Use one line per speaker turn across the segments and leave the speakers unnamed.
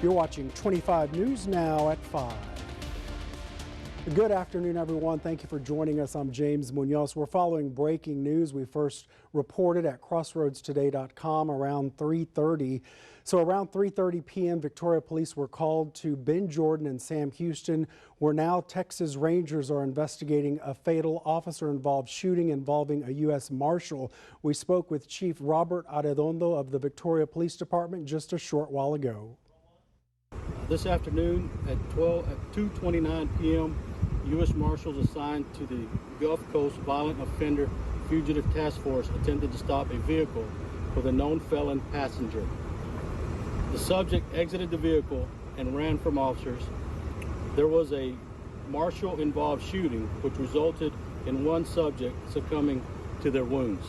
You're watching 25 News Now at 5. Good afternoon, everyone. Thank you for joining us. I'm James Munoz. We're following breaking news. We first reported at crossroadstoday.com around 3:30. So around 3:30 p.m., Victoria police were called to Ben Jordan and Sam Houston, where now Texas Rangers are investigating a fatal officer-involved shooting involving a U.S. Marshal. We spoke with Chief Robert Arredondo of the Victoria Police Department just a short while ago.
This afternoon at 2:29 p.m., U.S. Marshals assigned to the Gulf Coast Violent Offender Fugitive Task Force attempted to stop a vehicle with a known felon passenger. The subject exited the vehicle and ran from officers. There was a marshal-involved shooting, which resulted in one subject succumbing to their wounds.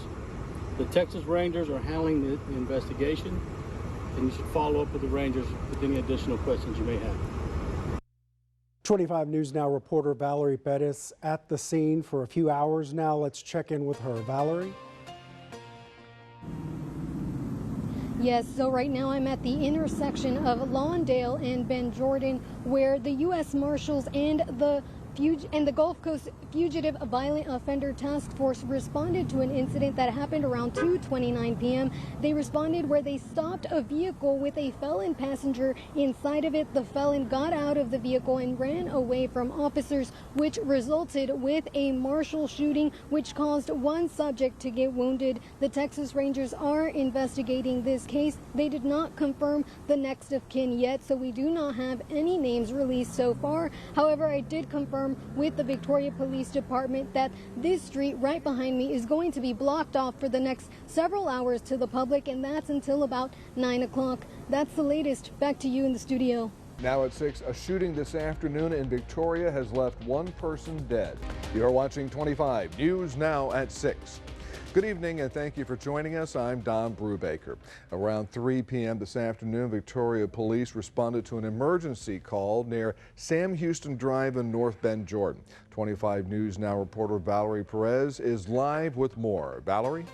The Texas Rangers are handling the investigation, and you should follow up with the Rangers with any additional questions you may have.
25 News Now reporter Valerie Perez at the scene for a few hours now. Let's check in with her. Valerie?
Yes, so right now I'm at the intersection of Lawndale and Ben Jordan, where the U.S. Marshals and the Gulf Coast Fugitive Violent Offender Task Force responded to an incident that happened around 2:29 p.m. They responded where they stopped a vehicle with a felon passenger inside of it. The felon got out of the vehicle and ran away from officers, which resulted with a marshal shooting, which caused one subject to get wounded. The Texas Rangers are investigating this case. They did not confirm the next of kin yet, so we do not have any names released so far. However, I did confirm with the Victoria Police Department that this street right behind me is going to be blocked off for the next several hours to the public, and that's until about 9 o'clock. That's the latest. Back to you in the studio.
Now at 6, a shooting this afternoon in Victoria has left one person dead. You're watching 25 News Now at 6. Good evening and thank you for joining us. I'm Don Brubaker. Around 3 p.m. this afternoon, Victoria Police responded to an emergency call near Sam Houston Drive in North Bend, Jordan. 25 News Now reporter Valerie Perez is live with more. Valerie?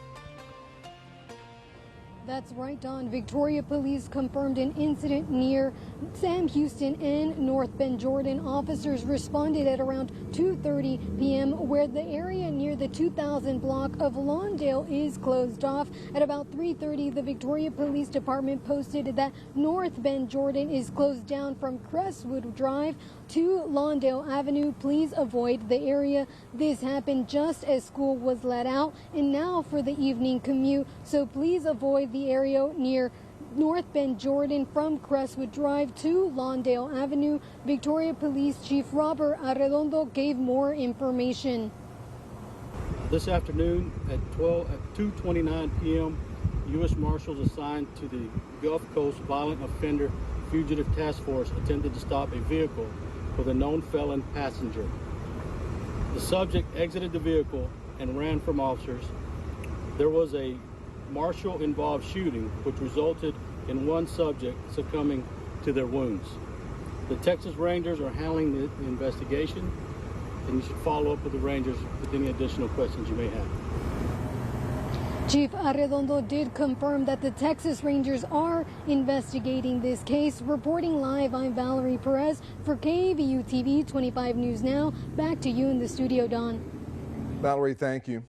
That's right, Don. Victoria Police confirmed an incident near Sam Houston and North Bend, Jordan. Officers responded at around 2:30 p.m. where the area near the 2000 block of Lawndale is closed off. At about 3:30, the Victoria Police Department posted that North Bend, Jordan is closed down from Crestwood Drive to Lawndale Avenue. Please avoid the area. This happened just as school was let out and now for the evening commute, so please avoid the area near North Bend, Jordan from Crestwood Drive to Lawndale Avenue. Victoria Police Chief Robert Arredondo gave more information.
This afternoon at 2:29 p.m., U.S. Marshals assigned to the Gulf Coast Violent Offender Fugitive Task Force attempted to stop a vehicle with a known felon passenger. The subject exited the vehicle and ran from officers. There was a marshal-involved shooting, which resulted in one subject succumbing to their wounds. The Texas Rangers are handling the investigation, and you should follow up with the Rangers with any additional questions you may have.
Chief Arredondo did confirm that the Texas Rangers are investigating this case. Reporting live, I'm Valerie Perez for KVU TV 25 News Now. Back to you in the studio, Don.
Valerie, thank you.